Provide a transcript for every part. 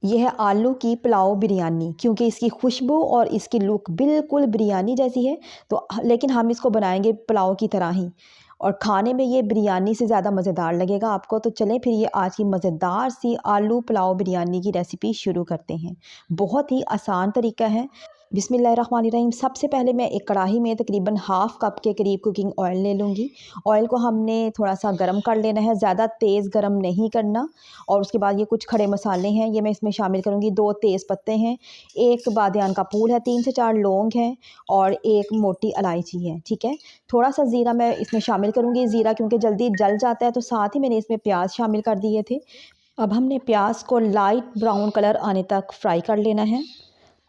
ये है आलू की पुलाव बिरयानी। क्योंकि इसकी खुशबू और इसकी लुक बिल्कुल बिरयानी जैसी है, तो लेकिन हम इसको बनाएंगे पुलाव की तरह ही, और खाने में ये बिरयानी से ज़्यादा मज़ेदार लगेगा आपको। तो चलें फिर ये आज की मज़ेदार सी आलू पुलाव बिरयानी की रेसिपी शुरू करते हैं। बहुत ही आसान तरीका है। बिस्मिल्लाहिर्रहमानिर्रहीम। सबसे पहले मैं एक कढ़ाई में तकरीबन हाफ़ कप के करीब कुकिंग ऑयल ले लूँगी। ऑयल को हमने थोड़ा सा गर्म कर लेना है, ज़्यादा तेज़ गर्म नहीं करना। और उसके बाद ये कुछ खड़े मसाले हैं, ये मैं इसमें शामिल करूँगी। 2 तेज़ पत्ते हैं, 1 बादियान का फूल है, 3 से 4 लौंग हैं और 1 मोटी इलायची है। ठीक है, थोड़ा सा ज़ीरा मैं इसमें शामिल करूँगी। ज़ीरा क्योंकि जल्दी जल जाता है, तो साथ ही मैंने इसमें प्याज शामिल कर दिए थे। अब हमने प्याज को लाइट ब्राउन कलर आने तक फ्राई कर लेना है।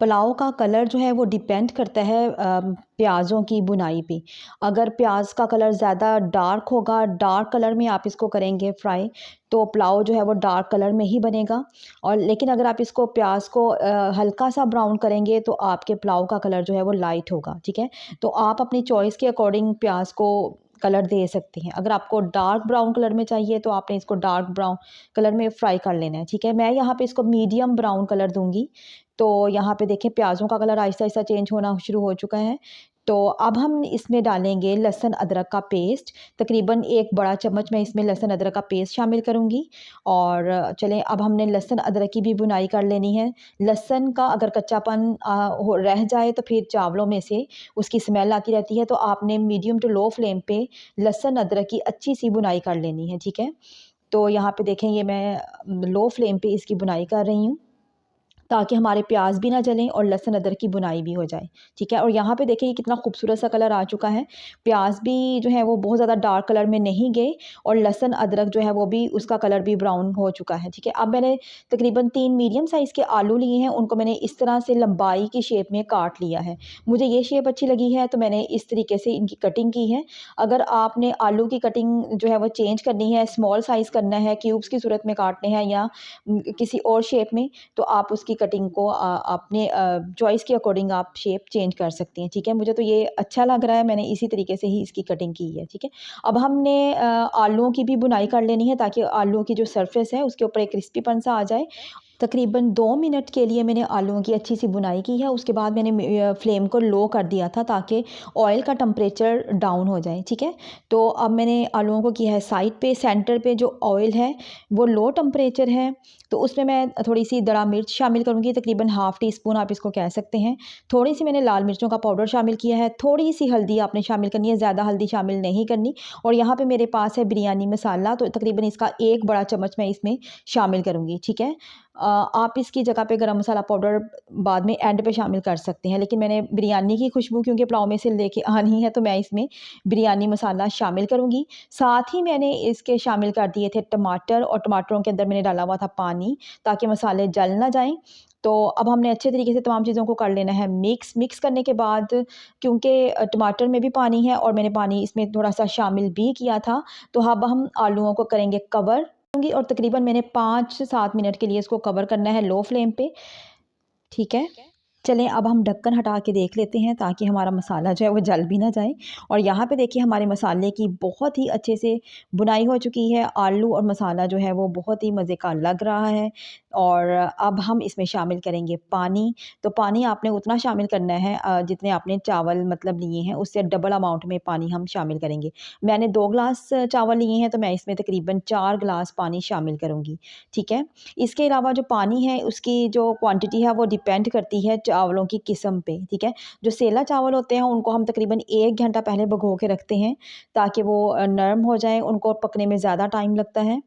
पुलाव का कलर जो है वो डिपेंड करता है प्याज़ों की बुनाई पे। अगर प्याज का कलर ज़्यादा डार्क होगा, डार्क कलर में आप इसको करेंगे फ्राई, तो पुलाव जो है वो डार्क कलर में ही बनेगा। और लेकिन अगर आप इसको प्याज को हल्का सा ब्राउन करेंगे, तो आपके पुलाव का कलर जो है वो लाइट होगा। ठीक है, तो आप अपनी चॉइस के अकॉर्डिंग प्याज को कलर दे सकते हैं। अगर आपको डार्क ब्राउन कलर में चाहिए, तो आपने इसको डार्क ब्राउन कलर में फ्राई कर लेना है। ठीक है, मैं यहाँ पे इसको मीडियम ब्राउन कलर दूंगी। तो यहाँ पे देखें प्याज़ों का कलर आहिस्ता आहिस्ता चेंज होना शुरू हो चुका है। तो अब हम इसमें डालेंगे लहसुन अदरक का पेस्ट। तकरीबन 1 बड़ा चम्मच मैं इसमें लहसुन अदरक का पेस्ट शामिल करूँगी। और चलें, अब हमने लहसुन अदरक की भी भुनाई कर लेनी है। लहसुन का अगर कच्चापन रह जाए, तो फिर चावलों में से उसकी स्मेल आती रहती है। तो आपने मीडियम टू लो फ्लेम पे लहसुन अदरक की अच्छी सी भुनाई कर लेनी है। ठीक है, तो यहाँ पे देखें ये मैं लो फ्लेम पे इसकी भुनाई कर रही हूँ, ताकि हमारे प्याज भी ना जलें और लहसुन अदरक की बुनाई भी हो जाए। ठीक है, और यहाँ पे देखिए ये कितना खूबसूरत सा कलर आ चुका है। प्याज भी जो है वो बहुत ज़्यादा डार्क कलर में नहीं गए, और लहसुन अदरक जो है वो भी उसका कलर भी ब्राउन हो चुका है। ठीक है, अब मैंने तकरीबन 3 मीडियम साइज़ के आलू लिए हैं, उनको मैंने इस तरह से लंबाई की शेप में काट लिया है। मुझे ये शेप अच्छी लगी है, तो मैंने इस तरीके से इनकी कटिंग की है। अगर आपने आलू की कटिंग जो है वो चेंज करनी है, स्मॉल साइज़ करना है, क्यूब्स की सूरत में काटने हैं, या किसी और शेप में, तो आप उसकी कटिंग को अपने चॉइस के अकॉर्डिंग आप शेप चेंज कर सकती हैं। ठीक है, मुझे तो ये अच्छा लग रहा है, मैंने इसी तरीके से ही इसकी कटिंग की है। ठीक है, अब हमने आलूओं की भी बुनाई कर लेनी है, ताकि आलूओं की जो सरफेस है उसके ऊपर एक क्रिस्पीपन सा आ जाए। तकरीबन 2 मिनट के लिए मैंने आलूओं की अच्छी सी बुनाई की है। उसके बाद मैंने फ्लेम को लो कर दिया था, ताकि ऑयल का टेम्परेचर डाउन हो जाए। ठीक है, तो अब मैंने आलूओं को किया है साइड पे। सेंटर पे जो ऑयल है वो लो टेम्परेचर है, तो उसमें मैं थोड़ी सी दड़ा मिर्च शामिल करूँगी, तकरीबन हाफ़ टी स्पून आप इसको कह सकते हैं। थोड़ी सी मैंने लाल मिर्चों का पाउडर शामिल किया है। थोड़ी सी हल्दी आपने शामिल करनी है, ज़्यादा हल्दी शामिल नहीं करनी। और यहाँ पे मेरे पास है बिरयानी मसाला, तो तकरीबन इसका 1 बड़ा चम्मच मैं इसमें शामिल करूँगी। ठीक है, आप इसकी जगह पे गरम मसाला पाउडर बाद में एंड पे शामिल कर सकते हैं, लेकिन मैंने बिरयानी की खुशबू क्योंकि पुलाव में से लेके आनी है, तो मैं इसमें बिरयानी मसाला शामिल करूँगी। साथ ही मैंने इसके शामिल कर दिए थे टमाटर, और टमाटरों के अंदर मैंने डाला हुआ था पानी, ताकि मसाले जल ना जाएँ। तो अब हमने अच्छे तरीके से तमाम चीज़ों को कर लेना है मिक्स। मिक्स करने के बाद, क्योंकि टमाटर में भी पानी है और मैंने पानी इसमें थोड़ा-सा शामिल भी किया था, तो अब हम आलूओं को करेंगे कवर। और तकरीबन मैंने 5 से 7 मिनट के लिए इसको कवर करना है लो फ्लेम पे। ठीक है, चलें अब हम ढक्कन हटा के देख लेते हैं, ताकि हमारा मसाला जो है वो जल भी ना जाए। और यहाँ पे देखिए हमारे मसाले की बहुत ही अच्छे से बुनाई हो चुकी है। आलू और मसाला जो है वो बहुत ही मज़े का लग रहा है। और अब हम इसमें शामिल करेंगे पानी। तो पानी आपने उतना शामिल करना है जितने आपने चावल मतलब लिए हैं, उससे डबल अमाउंट में पानी हम शामिल करेंगे। मैंने 2 ग्लास चावल लिए हैं, तो मैं इसमें तकरीबन 4 ग्लास पानी शामिल करूँगी। ठीक है, इसके अलावा जो पानी है उसकी जो क्वांटिटी है वो डिपेंड करती है चावलों की किस्म पे। ठीक है, जो सेला चावल होते हैं उनको हम तकरीबन 1 घंटा पहले भिगो के रखते हैं, ताकि वो नरम हो जाएँ, उनको पकने में ज़्यादा टाइम लगता है।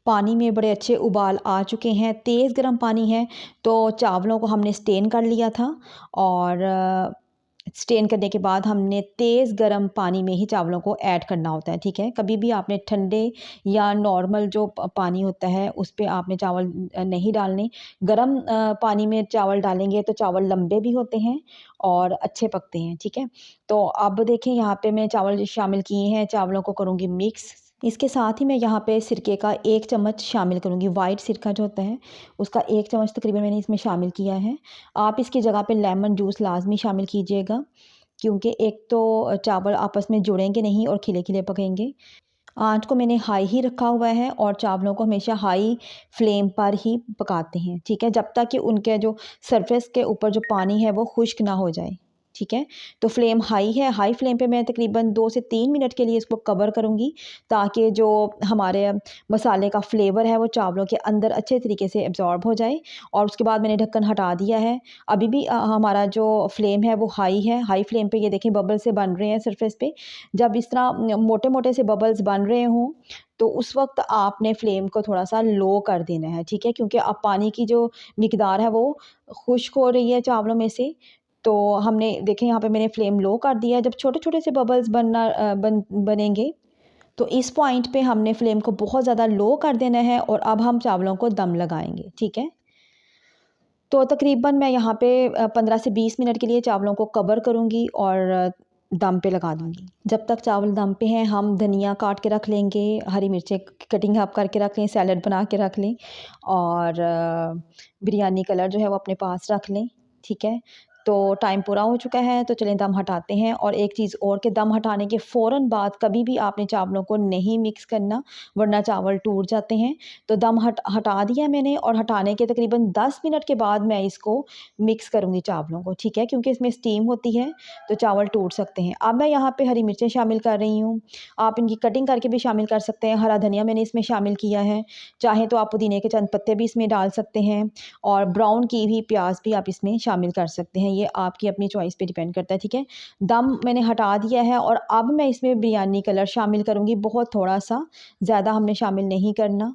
पानी में बड़े अच्छे उबाल आ चुके हैं, तेज़ गर्म पानी है। तो चावलों को हमने स्टेन कर लिया था, और स्टेन करने के बाद हमने तेज़ गर्म पानी में ही चावलों को ऐड करना होता है। ठीक है, कभी भी आपने ठंडे या नॉर्मल जो पानी होता है उस पे आपने चावल नहीं डालने। गर्म पानी में चावल डालेंगे तो चावल लंबे भी होते हैं और अच्छे पकते हैं। ठीक है, तो अब देखें यहाँ पे मैं चावल शामिल किए हैं, चावलों को करूँगी मिक्स। इसके साथ ही मैं यहाँ पे सिरके का 1 चम्मच शामिल करूँगी। वाइट सिरका जो होता है उसका 1 चम्मच तकरीबन मैंने इसमें शामिल किया है। आप इसकी जगह पे लेमन जूस लाज़मी शामिल कीजिएगा, क्योंकि एक तो चावल आपस में जुड़ेंगे नहीं और खिले-खिले पकेंगे। आँच को मैंने हाई ही रखा हुआ है और चावलों को हमेशा हाई फ्लेम पर ही पकाते हैं, ठीक है, जब तक कि उनके जो सरफेस के ऊपर जो पानी है वो खुश्क ना हो जाए, ठीक है। तो फ्लेम हाई है, हाई फ्लेम पे मैं तकरीबन 2 से 3 मिनट के लिए इसको कवर करूँगी, ताकि जो हमारे मसाले का फ्लेवर है वो चावलों के अंदर अच्छे तरीके से एब्ज़ॉर्ब हो जाए। और उसके बाद मैंने ढक्कन हटा दिया है। अभी भी हमारा जो फ्लेम है वो हाई है, हाई फ्लेम पे ये देखें बबल्स से बन रहे हैं सरफेस पे। जब इस तरह मोटे-मोटे से बबल्स बन रहे हों, तो उस वक़्त आपने फ्लेम को थोड़ा-सा लो कर देना है, ठीक है? क्योंकि अब पानी की जो मिकदार है वो खुश्क हो रही है चावलों में से। तो हमने देखें यहाँ पे मैंने फ्लेम लो कर दिया है। जब छोटे-छोटे से बबल्स बनेंगे, तो इस पॉइंट पे हमने फ्लेम को बहुत ज़्यादा लो कर देना है और अब हम चावलों को दम लगाएँगे, ठीक है? तो तकरीबन मैं यहाँ पे 15 से 20 मिनट के लिए चावलों को कवर करूँगी और दम पे लगा दूँगी। जब तक चावल दम पे हैं हम धनिया काट के रख लेंगे, हरी मिर्चें कटिंग आप करके रख लें, सैलेड बना के रख लें और बिरयानी कलर जो है वो अपने पास रख लें, ठीक है। तो टाइम पूरा हो चुका है, तो चलें दम हटाते हैं। और एक चीज़ और कि दम हटाने के फ़ौरन बाद कभी भी आपने चावलों को नहीं मिक्स करना, वरना चावल टूट जाते हैं। तो दम हटा दिया मैंने और हटाने के तकरीबन 10 मिनट के बाद मैं इसको मिक्स करूँगी चावलों को, ठीक है, क्योंकि इसमें स्टीम होती है तो चावल टूट सकते हैं। अब मैं यहाँ पे हरी मिर्चें शामिल कर रही हूँ, आप इनकी कटिंग करके भी शामिल कर सकते हैं। हरा धनिया मैंने इसमें शामिल किया है, चाहे तो आप पुदीने के चंद पत्ते भी इसमें डाल सकते हैं और ब्राउन की हुई प्याज भी आप इसमें शामिल कर सकते हैं, ये आपकी अपनी चॉइस पे डिपेंड करता है, ठीक है। दम मैंने हटा दिया है और अब मैं इसमें बिरयानी कलर शामिल करूँगी, बहुत थोड़ा-सा, ज़्यादा हमने शामिल नहीं करना,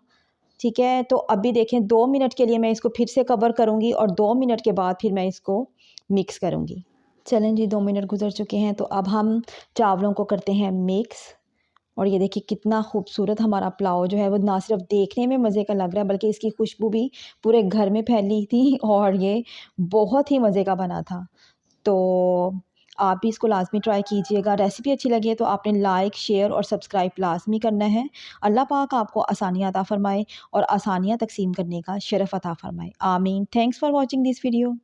ठीक है। तो अभी देखें 2 मिनट के लिए मैं इसको फिर से कवर करूँगी और 2 मिनट के बाद फिर मैं इसको मिक्स करूँगी। चलें जी 2 मिनट गुज़र चुके हैं, तो अब हम चावलों को करते हैं मिक्स। और ये देखिए कितना खूबसूरत हमारा पुलाव जो है वो ना सिर्फ देखने में मज़े का लग रहा है, बल्कि इसकी खुशबू भी पूरे घर में फैली थी और ये बहुत ही मज़े का बना था। तो आप भी इसको लाज़मी ट्राई कीजिएगा। रेसिपी अच्छी लगी है तो आपने लाइक, शेयर और सब्सक्राइब लाज़मी करना है। अल्लाह पाक आपको आसानियाँ अता फ़रमाए और आसानियाँ तक़सीम करने का शरफ़ अता फ़रमाए। आमीन। Thanks for watching this video.